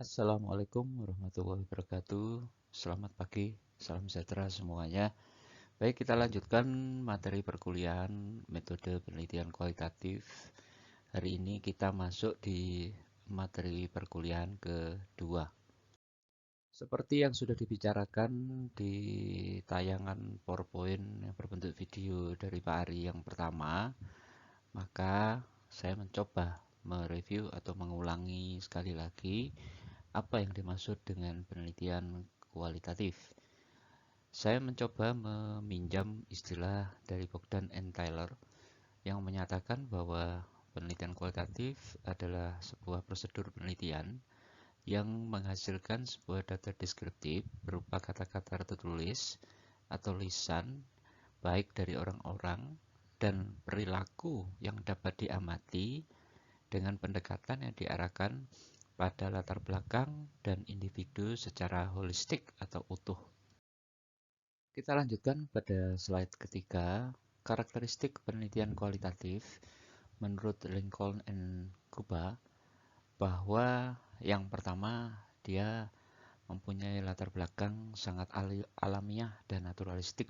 Assalamualaikum warahmatullahi wabarakatuh. Selamat pagi, salam sejahtera semuanya. Baik, kita lanjutkan materi perkuliahan metode penelitian kualitatif. Hari ini kita masuk di materi perkuliahan kedua. Seperti yang sudah dibicarakan di tayangan PowerPoint yang berbentuk video dari Pak Ari yang pertama, maka saya mencoba mereview atau mengulangi sekali lagi apa yang dimaksud dengan penelitian kualitatif. Saya mencoba meminjam istilah dari Bogdan and Taylor yang menyatakan bahwa penelitian kualitatif adalah sebuah prosedur penelitian yang menghasilkan sebuah data deskriptif berupa kata-kata tertulis atau lisan, baik dari orang-orang dan perilaku yang dapat diamati dengan pendekatan yang diarahkan pada latar belakang dan individu secara holistik atau utuh. Kita lanjutkan pada slide ketiga, karakteristik penelitian kualitatif menurut Lincoln and Kuba, bahwa yang pertama dia mempunyai latar belakang sangat alamiah dan naturalistik.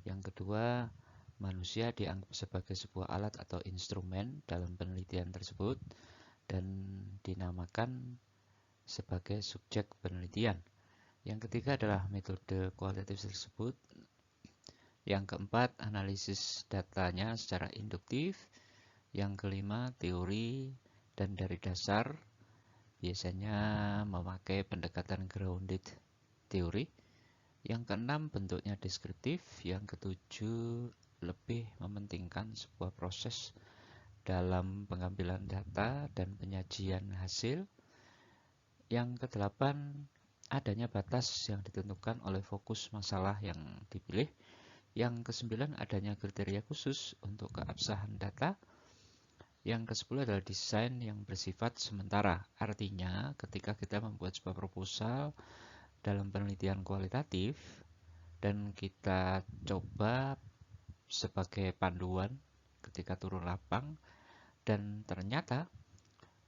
Yang kedua, manusia dianggap sebagai sebuah alat atau instrumen dalam penelitian tersebut dan dinamakan sebagai subjek penelitian. Yang ketiga adalah metode kualitatif tersebut. Yang keempat, analisis datanya secara induktif. Yang kelima, teori dan dari dasar, biasanya memakai pendekatan grounded teori. Yang keenam, bentuknya deskriptif. Yang ketujuh, lebih mementingkan sebuah proses dalam pengambilan data dan penyajian hasil. Yang kedelapan, adanya batas yang ditentukan oleh fokus masalah yang dipilih. Yang kesembilan, adanya kriteria khusus untuk keabsahan data. Yang kesepuluh adalah desain yang bersifat sementara. Artinya, ketika kita membuat sebuah proposal dalam penelitian kualitatif dan kita coba sebagai panduan ketika turun lapang dan ternyata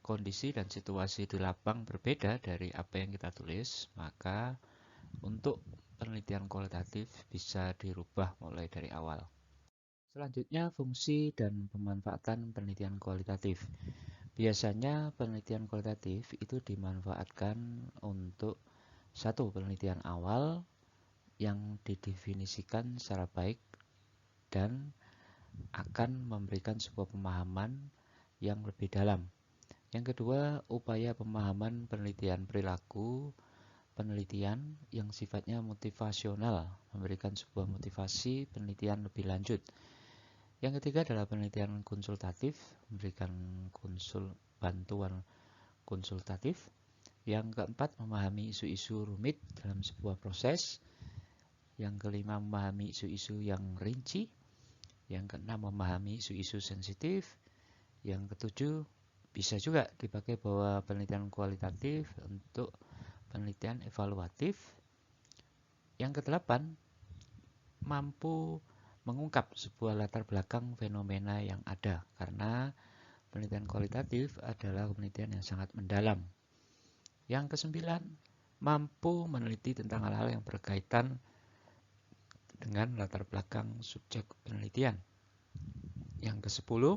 kondisi dan situasi di lapang berbeda dari apa yang kita tulis, maka untuk penelitian kualitatif bisa dirubah mulai dari awal. Selanjutnya, fungsi dan pemanfaatan penelitian kualitatif. Biasanya penelitian kualitatif itu dimanfaatkan untuk satu, penelitian awal yang didefinisikan secara baik dan akan memberikan sebuah pemahaman yang lebih dalam. Yang kedua, upaya pemahaman penelitian perilaku, penelitian yang sifatnya motivasional, memberikan sebuah motivasi penelitian lebih lanjut. Yang ketiga adalah penelitian konsultatif, memberikan bantuan konsultatif. Yang keempat, memahami isu-isu rumit dalam sebuah proses. Yang kelima, memahami isu-isu yang rinci. Yang keenam, memahami isu-isu sensitif. Yang ketujuh, bisa juga dipakai bahwa penelitian kualitatif untuk penelitian evaluatif. Yang kedelapan, mampu mengungkap sebuah latar belakang fenomena yang ada, karena penelitian kualitatif adalah penelitian yang sangat mendalam. Yang kesembilan, mampu meneliti tentang hal-hal yang berkaitan dengan latar belakang subjek penelitian. Yang kesepuluh,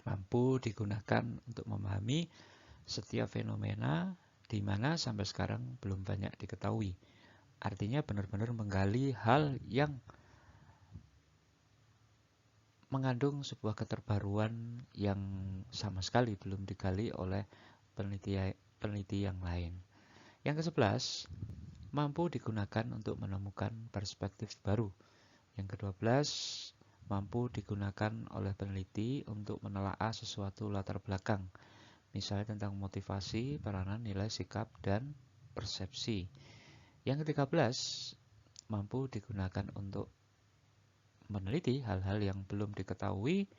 mampu digunakan untuk memahami setiap fenomena di mana sampai sekarang belum banyak diketahui. Artinya benar-benar menggali hal yang mengandung sebuah keterbaruan yang sama sekali belum digali oleh peneliti yang lain. Yang ke-11, mampu digunakan untuk menemukan perspektif baru. Yang ke-12, mampu digunakan oleh peneliti untuk menelaah sesuatu latar belakang, misalnya tentang motivasi, peranan, nilai, sikap, dan persepsi. Yang ke-13, mampu digunakan untuk meneliti hal-hal yang belum diketahui,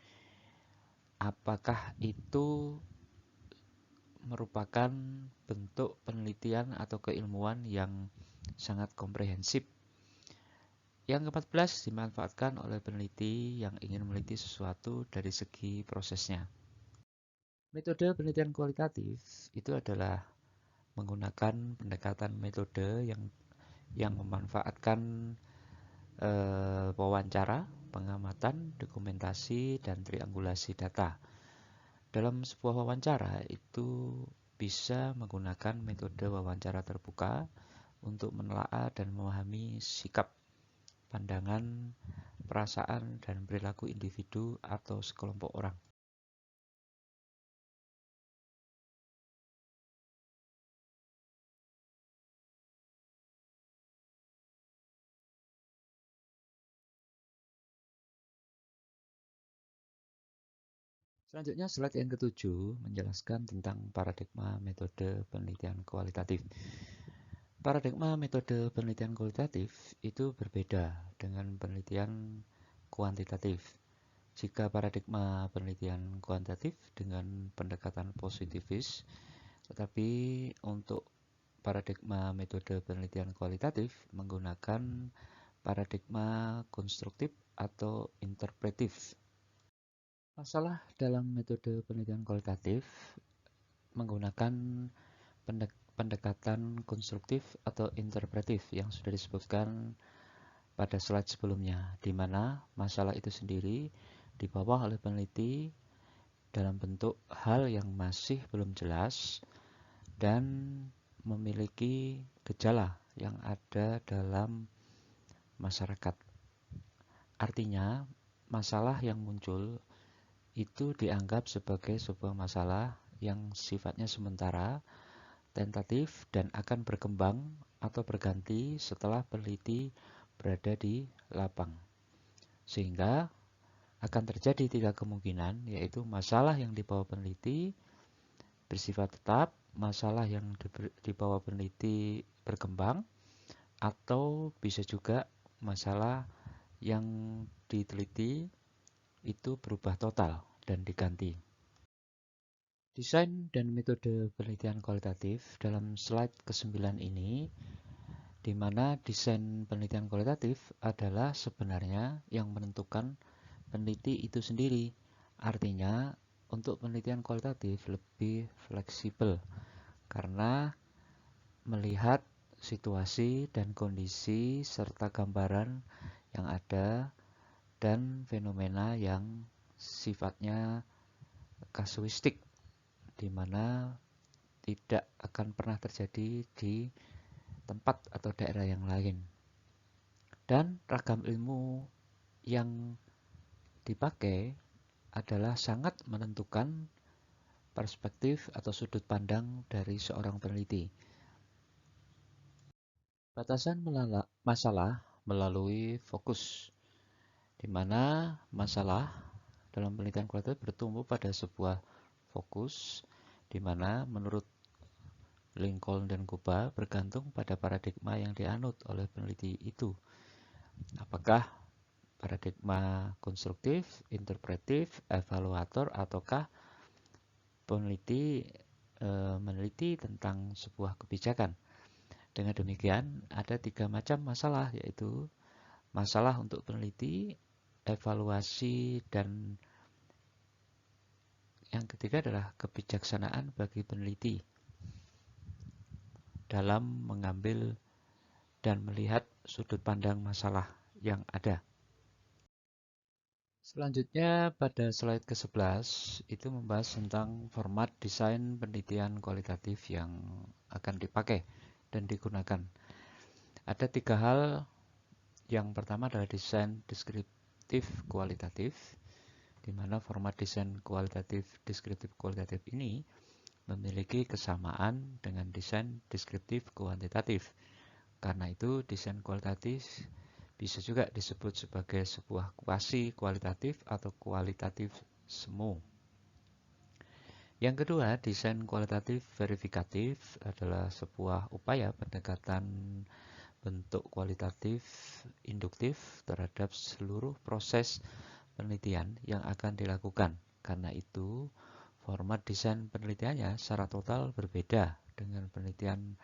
apakah itu merupakan bentuk penelitian atau keilmuan yang sangat komprehensif. Yang ke-14, dimanfaatkan oleh peneliti yang ingin meneliti sesuatu dari segi prosesnya. Metode penelitian kualitatif itu adalah menggunakan pendekatan metode yang memanfaatkan wawancara, pengamatan, dokumentasi, dan triangulasi data. Dalam sebuah wawancara itu bisa menggunakan metode wawancara terbuka untuk menelaah dan memahami sikap, pandangan, perasaan, dan perilaku individu atau sekelompok orang. Selanjutnya, slide yang ketujuh menjelaskan tentang paradigma metode penelitian kualitatif. Paradigma metode penelitian kualitatif itu berbeda dengan penelitian kuantitatif. Jika paradigma penelitian kuantitatif dengan pendekatan positivis, tetapi untuk paradigma metode penelitian kualitatif menggunakan paradigma konstruktif atau interpretif. Masalah dalam metode penelitian kualitatif menggunakan pendekatan konstruktif atau interpretif yang sudah disebutkan pada slide sebelumnya, di mana masalah itu sendiri dibawa oleh peneliti dalam bentuk hal yang masih belum jelas dan memiliki gejala yang ada dalam masyarakat. Artinya, masalah yang muncul itu dianggap sebagai sebuah masalah yang sifatnya sementara, tentatif, dan akan berkembang atau berganti setelah peneliti berada di lapang. Sehingga akan terjadi 3 kemungkinan, yaitu masalah yang dibawa peneliti bersifat tetap, masalah yang dibawa peneliti berkembang, atau bisa juga masalah yang diteliti itu berubah total dan diganti. Desain dan metode penelitian kualitatif dalam slide ke-9 ini, di mana desain penelitian kualitatif adalah sebenarnya yang menentukan peneliti itu sendiri. Artinya, untuk penelitian kualitatif lebih fleksibel karena melihat situasi dan kondisi serta gambaran yang ada dan fenomena yang sifatnya kasuistik, di mana tidak akan pernah terjadi di tempat atau daerah yang lain. Dan ragam ilmu yang dipakai adalah sangat menentukan perspektif atau sudut pandang dari seorang peneliti. Batasan masalah melalui fokus, di mana masalah dalam penelitian kualitatif bertumbuh pada sebuah fokus, di mana menurut Lincoln dan Kuba bergantung pada paradigma yang dianut oleh peneliti itu. Apakah paradigma konstruktif, interpretif, evaluator, ataukah peneliti meneliti tentang sebuah kebijakan. Dengan demikian, ada 3 macam masalah, yaitu masalah untuk peneliti, evaluasi, dan yang ketiga adalah kebijaksanaan bagi peneliti dalam mengambil dan melihat sudut pandang masalah yang ada. Selanjutnya pada slide ke-11 itu membahas tentang format desain penelitian kualitatif yang akan dipakai dan digunakan. Ada 3 hal. Yang pertama adalah desain deskriptif kualitatif, di mana format desain kualitatif deskriptif kualitatif ini memiliki kesamaan dengan desain deskriptif kuantitatif. Karena itu, desain kualitatif bisa juga disebut sebagai sebuah kuasi kualitatif atau kualitatif semu. Yang kedua, desain kualitatif verifikatif adalah sebuah upaya pendekatan bentuk kualitatif induktif terhadap seluruh proses penelitian yang akan dilakukan. Karena itu, format desain penelitiannya secara total berbeda dengan penelitian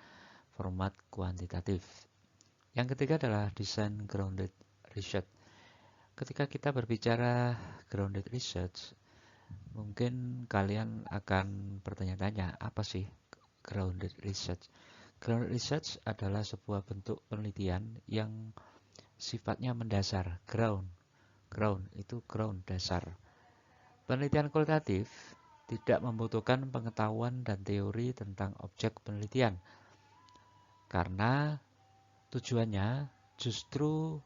format kuantitatif. Yang ketiga adalah desain grounded research. Ketika kita berbicara grounded research, mungkin kalian akan bertanya-tanya, apa sih grounded research. Grounded research adalah sebuah bentuk penelitian yang sifatnya mendasar. Ground itu ground, dasar. Penelitian kualitatif tidak membutuhkan pengetahuan dan teori tentang objek penelitian, karena tujuannya justru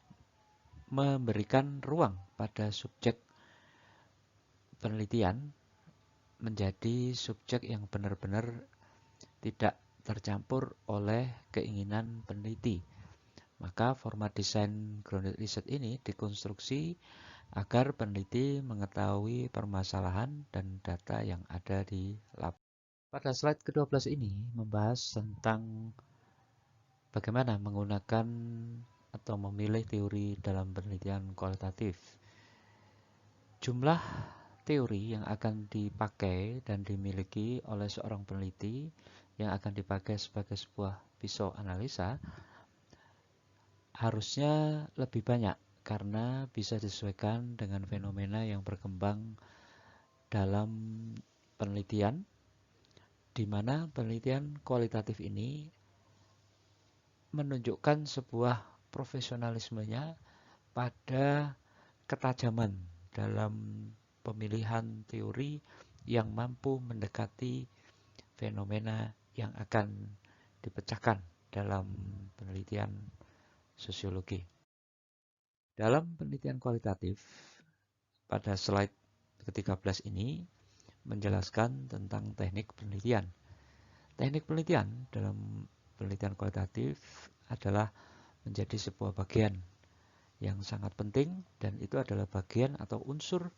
memberikan ruang pada subjek penelitian menjadi subjek yang benar-benar tidak tercampur oleh keinginan peneliti. Maka format desain grounded research ini dikonstruksi agar peneliti mengetahui permasalahan dan data yang ada di lab. Pada slide ke-12 ini membahas tentang bagaimana menggunakan atau memilih teori dalam penelitian kualitatif. Jumlah teori yang akan dipakai dan dimiliki oleh seorang peneliti yang akan dipakai sebagai sebuah pisau analisa harusnya lebih banyak karena bisa disesuaikan dengan fenomena yang berkembang dalam penelitian, di mana penelitian kualitatif ini menunjukkan sebuah profesionalismenya pada ketajaman dalam pemilihan teori yang mampu mendekati fenomena yang akan dipecahkan dalam penelitian sosiologi. Dalam penelitian kualitatif, pada slide ke-13 ini menjelaskan tentang teknik penelitian. Teknik penelitian dalam penelitian kualitatif adalah menjadi sebuah bagian yang sangat penting, dan itu adalah bagian atau unsur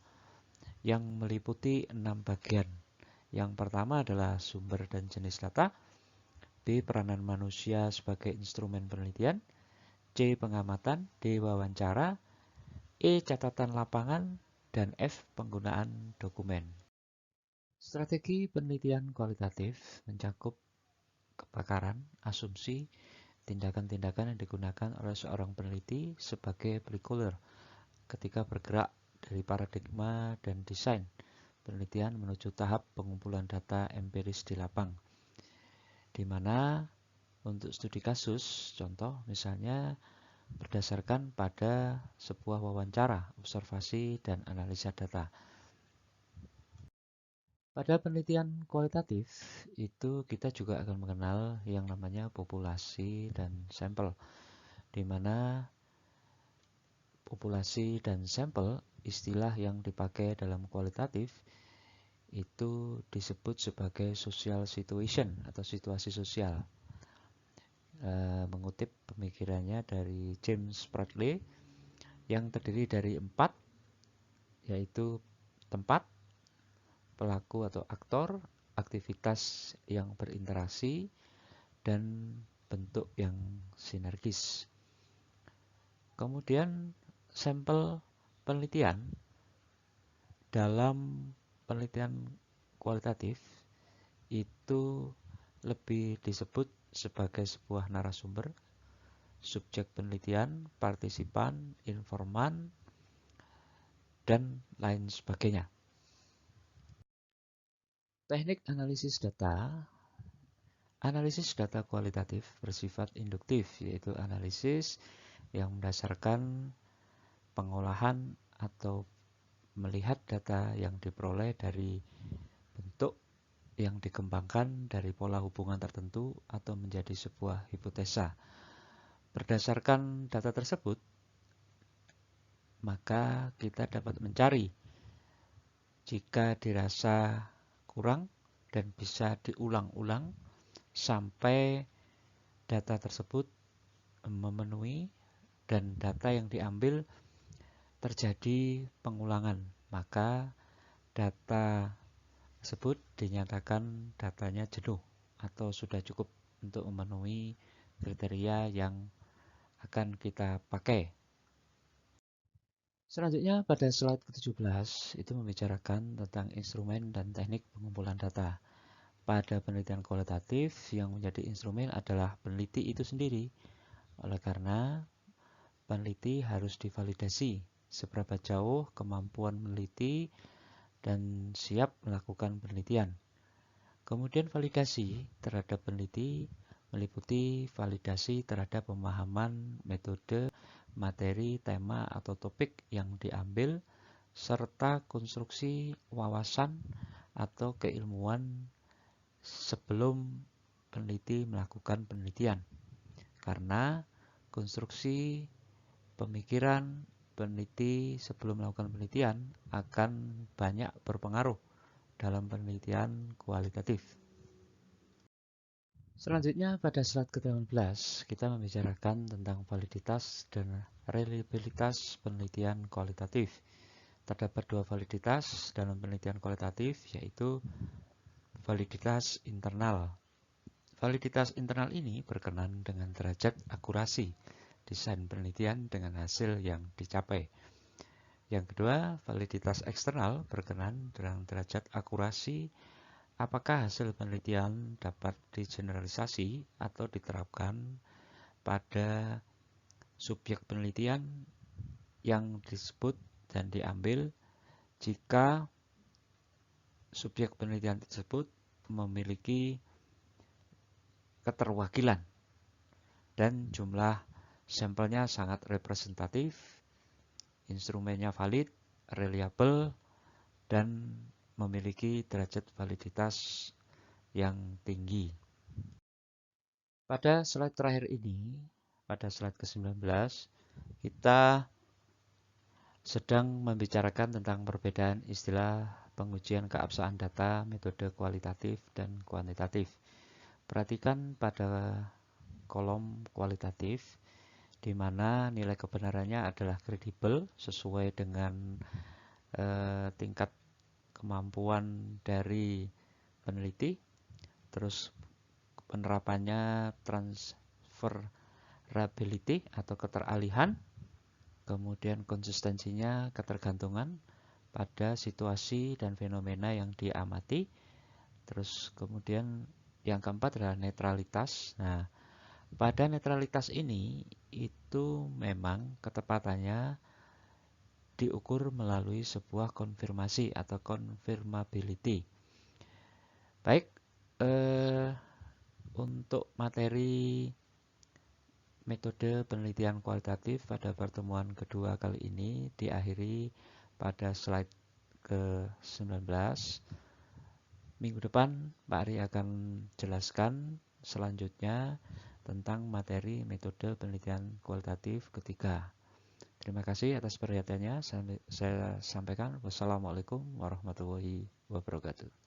yang meliputi 6 bagian. Yang pertama adalah sumber dan jenis data, B. Peranan manusia sebagai instrumen penelitian, C. Pengamatan, D. Wawancara, E. Catatan lapangan, dan F. Penggunaan dokumen. Strategi penelitian kualitatif mencakup kepakaran, asumsi, tindakan-tindakan yang digunakan oleh seorang peneliti sebagai precursor ketika bergerak dari paradigma dan desain penelitian menuju tahap pengumpulan data empiris di lapang, di mana untuk studi kasus, contoh misalnya berdasarkan pada sebuah wawancara, observasi, dan analisa data. Pada penelitian kualitatif, itu kita juga akan mengenal yang namanya populasi dan sampel, di mana populasi dan sampel, istilah yang dipakai dalam kualitatif, itu disebut sebagai social situation atau situasi sosial. Mengutip pemikirannya dari James Bradley yang terdiri dari 4, yaitu tempat, pelaku atau aktor, aktivitas yang berinteraksi, dan bentuk yang sinergis. Kemudian sampel penelitian dalam penelitian kualitatif itu lebih disebut sebagai sebuah narasumber, subjek penelitian, partisipan, informan, dan lain sebagainya. Teknik analisis data. Analisis data kualitatif bersifat induktif, yaitu analisis yang berdasarkan pengolahan atau melihat data yang diperoleh dari bentuk yang dikembangkan dari pola hubungan tertentu atau menjadi sebuah hipotesa. Berdasarkan data tersebut, maka kita dapat mencari jika dirasa kurang dan bisa diulang-ulang sampai data tersebut memenuhi dan data yang diambil terjadi pengulangan, maka data tersebut dinyatakan datanya jenuh atau sudah cukup untuk memenuhi kriteria yang akan kita pakai. Selanjutnya pada slide ke-17 itu membicarakan tentang instrumen dan teknik pengumpulan data. Pada penelitian kualitatif yang menjadi instrumen adalah peneliti itu sendiri. Oleh karena peneliti harus divalidasi seberapa jauh kemampuan meneliti dan siap melakukan penelitian. Kemudian validasi terhadap peneliti meliputi validasi terhadap pemahaman metode, materi, tema, atau topik yang diambil, serta konstruksi wawasan atau keilmuan sebelum peneliti melakukan penelitian. Karena konstruksi pemikiran peneliti sebelum melakukan penelitian akan banyak berpengaruh dalam penelitian kualitatif. Selanjutnya pada slide ke-18 kita membicarakan tentang validitas dan reliabilitas penelitian kualitatif. Terdapat dua validitas dalam penelitian kualitatif, yaitu validitas internal. Validitas internal ini berkenaan dengan derajat akurasi desain penelitian dengan hasil yang dicapai. Yang kedua, validitas eksternal berkenaan dengan derajat akurasi apakah hasil penelitian dapat digeneralisasi atau diterapkan pada subjek penelitian yang disebut dan diambil jika subjek penelitian tersebut memiliki keterwakilan dan jumlah sampelnya sangat representatif, instrumennya valid, reliable, dan memiliki derajat validitas yang tinggi. Pada slide terakhir ini, pada slide ke-19, kita sedang membicarakan tentang perbedaan istilah pengujian keabsahan data, metode kualitatif dan kuantitatif. Perhatikan pada kolom kualitatif, di mana nilai kebenarannya adalah kredibel sesuai dengan tingkat kemampuan dari peneliti, terus penerapannya transferability atau keteralihan, kemudian konsistensinya ketergantungan pada situasi dan fenomena yang diamati, terus kemudian yang keempat adalah netralitas. Nah, pada netralitas ini itu memang ketepatannya diukur melalui sebuah konfirmasi atau confirmability. Baik, untuk materi metode penelitian kualitatif pada pertemuan kedua kali ini diakhiri pada slide ke-19. Minggu depan Pak Ari akan jelaskan selanjutnya tentang materi metode penelitian kualitatif ketiga. Terima kasih atas perhatiannya. Saya sampaikan wassalamualaikum warahmatullahi wabarakatuh.